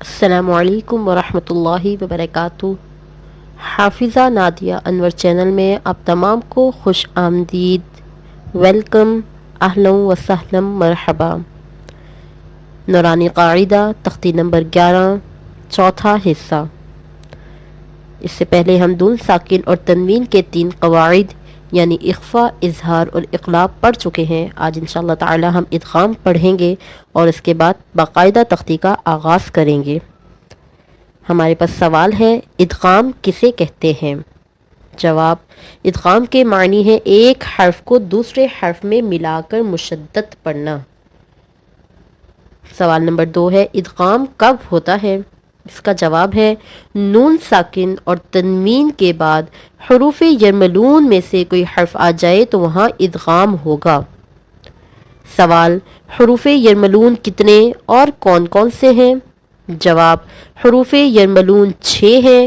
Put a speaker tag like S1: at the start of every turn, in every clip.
S1: السلام علیکم ورحمۃ اللہ وبرکاتہ۔ حافظہ نادیہ انور چینل میں آپ تمام کو خوش آمدید، ویلکم، اہلا و سہلا، مرحبا۔ نورانی قاعدہ تختی نمبر 11، چوتھا حصہ۔ اس سے پہلے ہم دون ساکن اور تنوین کے 3 قواعد یعنی اخفا، اظہار اور اقلاب پڑھ چکے ہیں۔ آج انشاءاللہ تعالی ہم ادغام پڑھیں گے اور اس کے بعد باقاعدہ تختی کا آغاز کریں گے۔ ہمارے پاس سوال ہے، ادغام کسے کہتے ہیں؟ جواب، ادغام کے معنی ہے ایک حرف کو دوسرے حرف میں ملا کر مشدد پڑھنا۔ سوال نمبر 2 ہے، ادغام کب ہوتا ہے؟ اس کا جواب ہے، نون ساکن اور تنوین کے بعد حروف یرملون میں سے کوئی حرف آ جائے تو وہاں ادغام ہوگا۔ سوال، حروف یرملون کتنے اور کون کون سے ہیں؟ جواب، حروف یرملون 6 ہیں،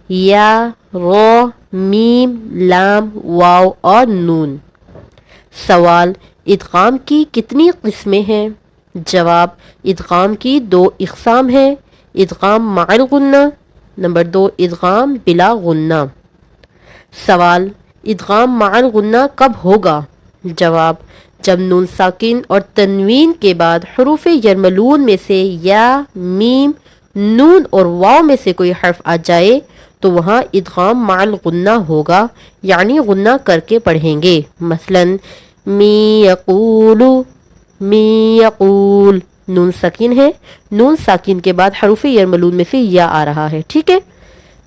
S1: یا، رو، میم، لام، واو اور نون۔ سوال، ادغام کی کتنی قسمیں ہیں؟ جواب، ادغام کی 2 اقسام ہیں، ادغام مع الغنہ، نمبر 2 ادغام بلا غنہ۔ سوال، ادغام مع الغنہ کب ہوگا؟ جواب، جب نون ساکن اور تنوین کے بعد حروف یرملون میں سے یا، میم، نون اور واو میں سے کوئی حرف آ جائے تو وہاں ادغام مع الغنہ ہوگا، یعنی غنہ کر کے پڑھیں گے۔ مثلا می یقولو، می یقول، نون ساکن ہے، نون ساکن کے بعد حروف یرملون میں سے یا آ رہا ہے، ٹھیک ہے۔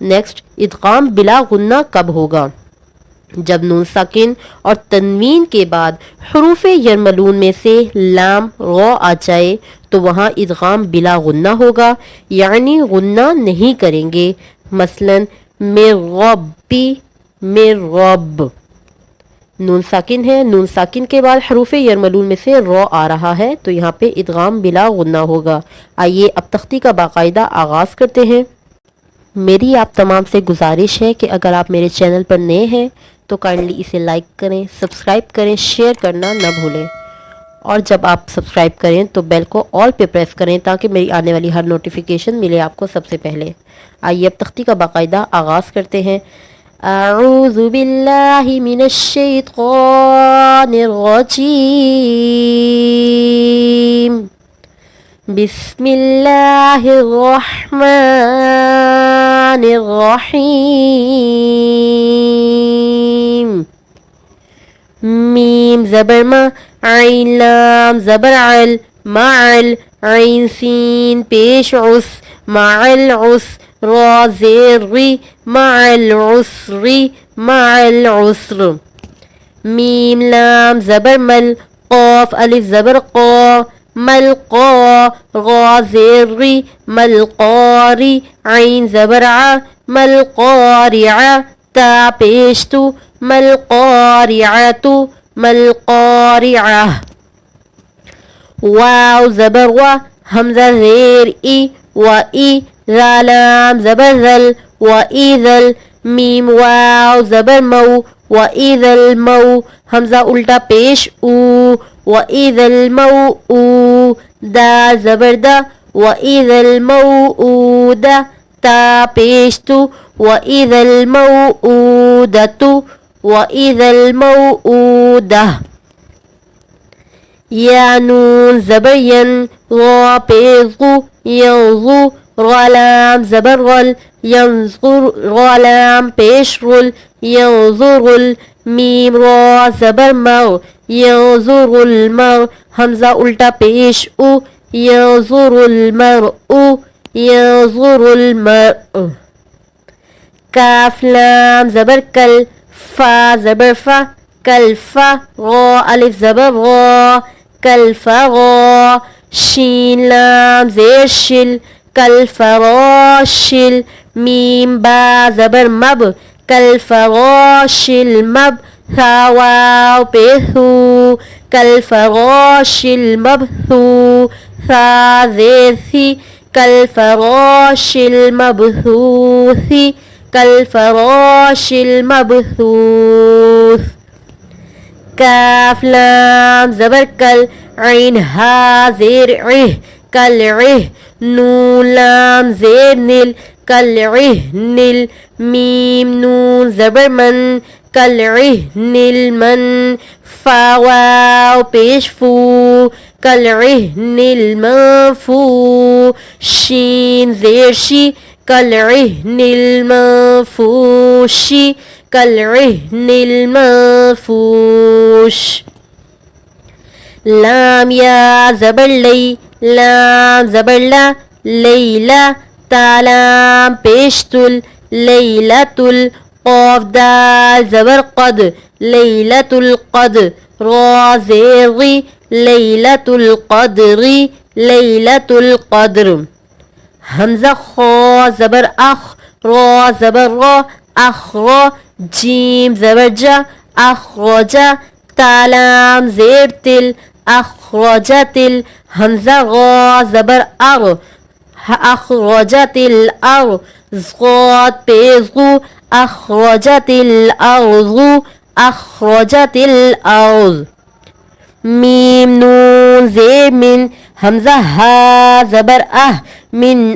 S1: نیکسٹ، ادغام بلا غنہ کب ہوگا؟ جب نون ساکن اور تنوین کے بعد حروف یرملون میں سے لام، رو آ جائے تو وہاں ادغام بلا غنہ ہوگا، یعنی غنہ نہیں کریں گے۔ مثلا میں ربی، میں رب، نون ساکن ہے، نون ساکن کے بعد حروف یرملون میں سے رو آ رہا ہے تو یہاں پہ ادغام بلا غنہ ہوگا۔ آئیے اب تختی کا باقاعدہ آغاز کرتے ہیں۔ میری آپ تمام سے گزارش ہے کہ اگر آپ میرے چینل پر نئے ہیں تو کائنڈلی اسے لائک کریں، سبسکرائب کریں، شیئر کرنا نہ بھولیں، اور جب آپ سبسکرائب کریں تو بیل کو آل پہ پریس کریں تاکہ میری آنے والی ہر نوٹیفیکیشن ملے آپ کو سب سے پہلے۔ آئیے اب تختی کا باقاعدہ آغاز کرتے ہیں۔ اعوذ باللہ من الشیطان الرجیم، بسم اللہ الرحمن الرحیم۔ میم زبر ما، عین لام زبر عل، معل، عین سین پیش عس، مع العس، را زیر ری، مع العسر، مع العسر۔ میم لام زبر مل، قاف الف زبر قا، ملقا، غا زیر ری، ملقاری، عین زبر ع، ملقارع، تا پیش تو، ملقارعۃ، ملقارعہ۔ واو زبر و، حمزہ زیر ای، و ای، لام زبر ذل، و ایذل، میم واو زبر مو، و ایذل مو، حمزہ الٹا پیش او، و ایذل مو، دا زبر دا، و ایذل موءودہ، تا پیش تو، و ایذل موءودۃ، و ایذل موءودہ۔ یا نون زبر ین، غا پیش غو، ینظو، غلام زبر غل، ینظر، غلام پیش غل، ینظر، میم را زبر مغ، ینظر المغ، حمزہ الٹا پیش او، ینظر المرء، ینظر المرء۔ کاف لام زبر کل، فا زبر فا، کل فا، غا الف زبر غا، کل فغا، شین لام زیر شل، کل فراشل، میم با زبر مب، کل فراشل مب، ثا واو پیثو، کل فراشل مبثو، ثا زیر سی، کل فراشل مبثوث، کل فراشل مبثوث۔ کاف لام زبر کل، عین ہا زیر عہ، کالعہ نون لام زیر نل کالعہن میم نون زبر من کالعہن المن فا واو پیش فو کالعہن المنفو شین زیر شی کالعہن المنفوش کالعہن المنفوش لام یا زبر لی لام زبر لا لیلا تالام پیشتل لیلتل قاف دال زبر قد لیلت القد را زیر غی لیلت القدر لیلت القدر حمزہ خا زبر اخ را زبر را اخرا جیم زبر جا اخرجا تالام زیر تل اخرجت حمزہ غا زبر ار اخرجت الارض ضاد پیش غو اخرجت الارض اخرجت الارض میم نون زیر من حمزہ ہا زبر من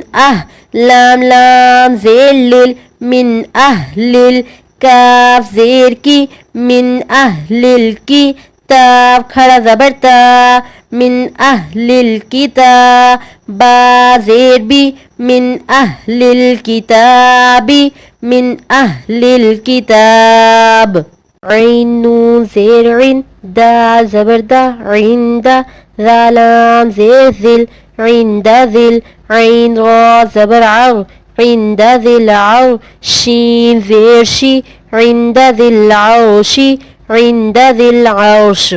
S1: لام لام زیر لل من اہل کاف زیر کی من اہل کی تاب کھڑا زبر تا من اہل الکتاب با زیر بی من اہل الکتاب من اہل الکتاب عین نون زیر عین دال زبر دا عند ذا لام زیر ذل عند ذل عین را زبر عر عند ذی العرش زیر شی عند ذی العرش عند ذی العرش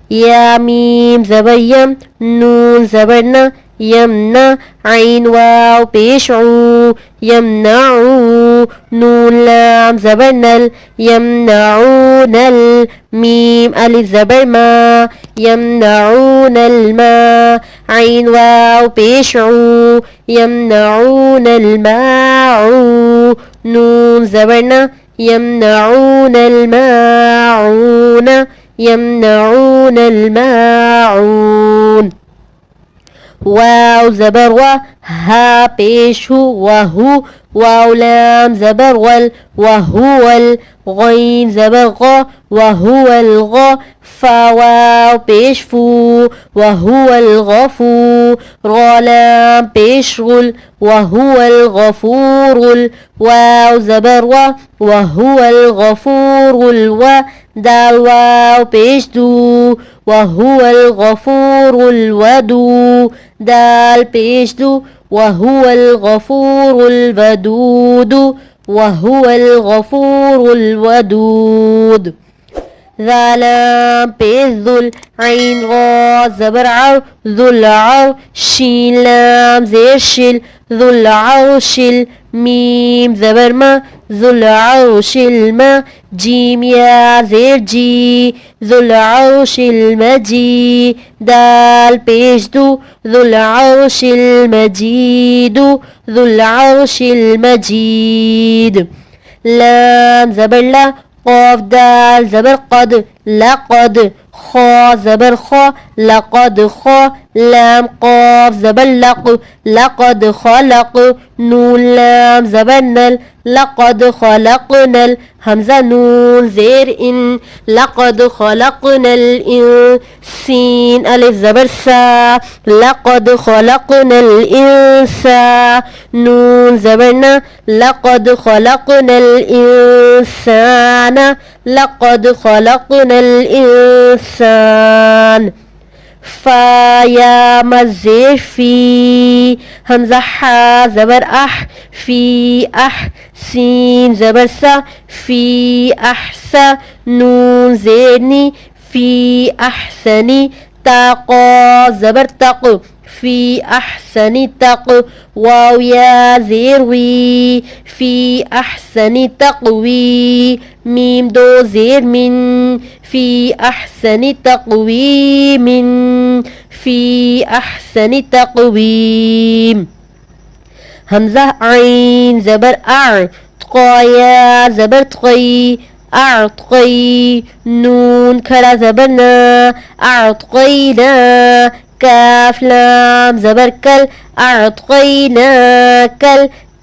S1: یا میم زبر یم نون زبر نا یمنا عین واو پیش عو یمنعو نون لام زبر نل یمنعون میم الف زبر ما یمنعون الماء عین واو پیش عو یمنعون الماء نون زبر نا یمنعون الماعون یمنعون الماعون واو زبر و ها پیش ہو وہو واو لام زبر ول وهو الغین زبر غا وهو الغا فا واو پیش فو وهو الغفو را لام پیش غل وهو الغفور واو زبر و وهو الغفور الوا دال واو پیش دو وهو الغفور الودو دال پیش دو وهو الغفور الودود وهو الغفور الودود ذا لام پیش ذل عین غا زبر عر ذو العرش لام زیر شل ذو العرش میم زبر ما ذو العرش الماء جیم یا زیر جی ذو العرش المجید دال پیش دو ذو العرش المجید ذو العرش المجید لام زبر لا قاف دال زبر قد لقد خا زبر خا لقد خا لام قاف زبر لق لقد خلق نون لام زبر نل لقد خلقنا حمزہ نون زیر ان لقد خلقنا الانسان الف زبر سا لقد خلقنا الانسان نون زبرنا لقد خلقنا الانسان لقد خلقنا الانسان فا یا مزیر فی حمزہ حا زبر فی سین زبر سا فی احسا نون زیرنی فی احسنی تاقا زبر تق فی احسنی تق واو یا زیر وی فی احسنی تقوی میم دو زیر من فی احسنی تقویم فی احسنی تقویم حمزہ عین زبر تقایا زبر تقی اعتقی نون کھڑا زبر نا اعتقینا کاف لام زبر کل اعطیناک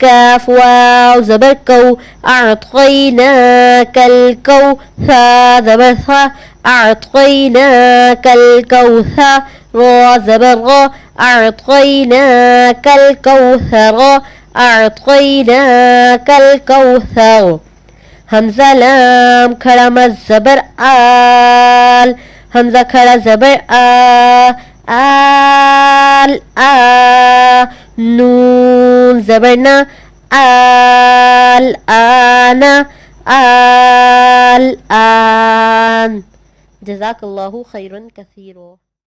S1: کاف واو زبر کو اعطیناک الکوثر زبر ثا اعطیناک الکوثر را زبر را اعطیناک الکوثر اعطیناک الکوثر حمزہ لام کھڑا مد زبر آل حمزہ کھڑا زبر آل نون زبر نا آن جزاک اللہ خیرن کثیرو.